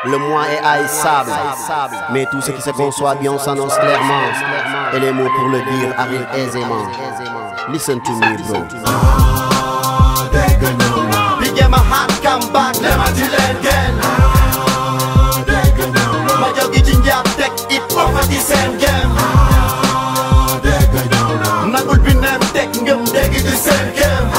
Le mois est haïssable, mais tout ce qui se conçoit bien s'annonce clairement, et les mots pour le dire arrivent aisément. Listen to me, bro. We get my heart come back, let my children again. My jogi jinja take it over the same game. Nagul binem take ngem degi the same game.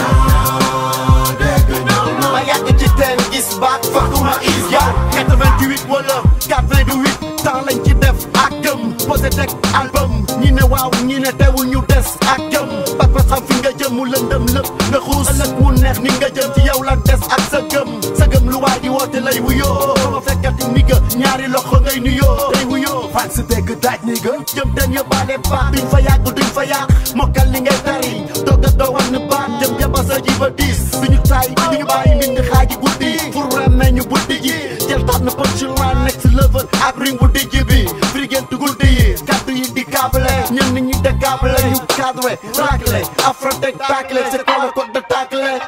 My yak jiten is back, fakuma is ya. 88 wala, 88 temps lañ ci def ak gëm. Posé teg album, ñi ne waaw ñi ne teewul ñu des ak gëm. Papa xam fi nga jëm mu lëndëm lépp nga xuus. Ëllëg mu neex ni nga jëm ci yow la des ak sa gëm lu waay di woote lay wuyoo. Sama fekkati ni nga ñaari loxo ngay nuyoo. Day wuyoo fan si dégg daaj ni nga jëm den yóbbaale baax. Duñ fa yàgg duñ fa yàq mokkal li ngay tari. Doog a doo wan baat jëm jaba sa ji ba diis. Duñu tay duñu bàyyi mbind xaaji guddi. Pour ren nañu buddi ji jël taat na punchline next level ak ring bu dijji bi. Frigeen tugul di kaddu yi di câble ñen nit ñi de câble ñu cadre racle affronté tacle c'est quoi le code de tacle.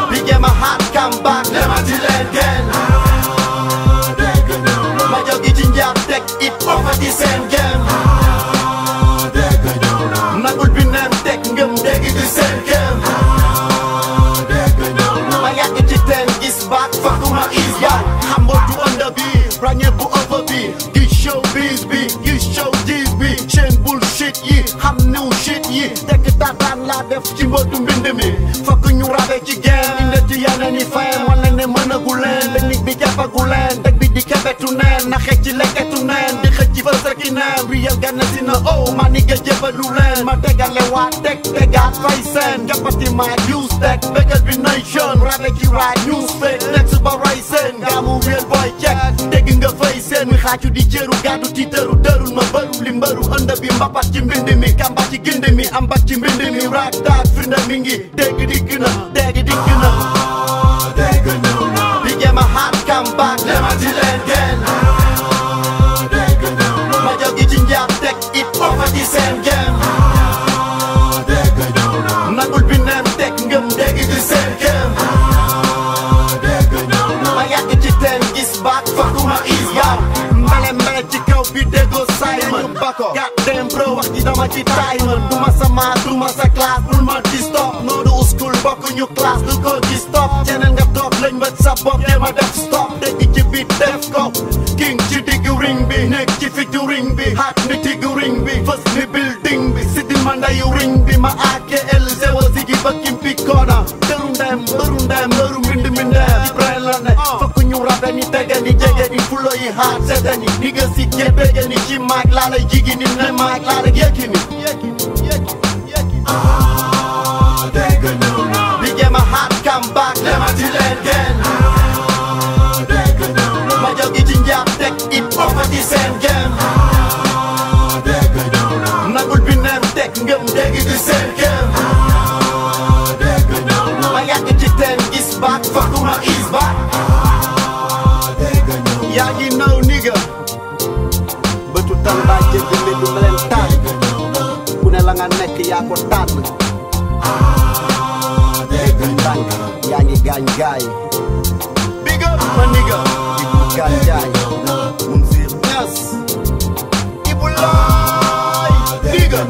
We get my heart come back, let my children again. My jogi jinja take it over the same game. Nagul binem take ngem degi the same game. My yak jiten is back, fakuma is back. Hambo to under B, ranye bu over B. This show biz B, this show this B. Chain bullshit yi, ham new shit yi. Tek tatan la def ci mbotu mbind mi. Fakku ñu rabe ci game, inde ci yeneen yi fayam. Wala ne mënagu leen, technique bi jàppagu leen. Teg bi di kebetu neen, na xëcc ci lekketu neen. Di xëcc ci fësaki neen, real gana si na oh. Ma ni nga jëbalu leen, ma tegale waa teg tegaat fay seen. Kapati ma use teg, bëggal bi nation. Rabe ci ride news fake, nekk suba ray seen. Gaamu real boy check, dégg nga fay seen. Mi xaacu di jëru gàddu ti tëru dërul ma bëru li mbëru. Ënd bi mbapat ci mbind mi, kamba ci gind mi. Ambat ci mbind mi, raak taak firnde mi ngi. Dégg dikk na, dégg dikk na. We get my heart come back, let my children again. My jogi jinja take it over the same game. Nagul binem take ngem degi the same game. My yak jiten is back, fakuma is back. Mbele mbele ci kaw bi dego Simon Bako. Goddamn bro wax ci dama ci timer. Duma sama duma sa classe bul ma di stop. No du school bokku ñu classe du ko di stop. Jeneen nga toog lañ bët sa bopp dema def stop. Dégg ci bi def ko king ci diggu ring bi. Nekk ci fitu ring bi. Hat ni tiggu ring bi. Fës ni building bi. Sidi mandayu ring bi. Ma AKL zewa sigi ba kimpi kona. Dëru ndem bëru ndem bëru mbind mbindem. Ci brain la ne fokk ñu rabe ni tege ni jege ni fulo yi haat sede ni. Ni nga si ke bege ni ci maag laa lay jigi ni ne maag laa lay yekki ni. We get my heart come back, let my children again. My jogi jinja take it over the same game. Nagul binem take ngem degi the same game. My yak jiten is back, fakuma is back. Yeah, you know nigga. Bëtu tan ba jëgg du ma leen tànn. Ku ne la nga nekk yaa ko tànn. Dégg ndànk yaa ngi gaañ gaay. Big up ma nigga. Ibu Gandiaye Mounzir Niass Ibou Laye nigga.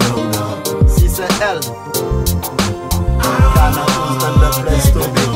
Si c'est elle Ghana is not the place to be.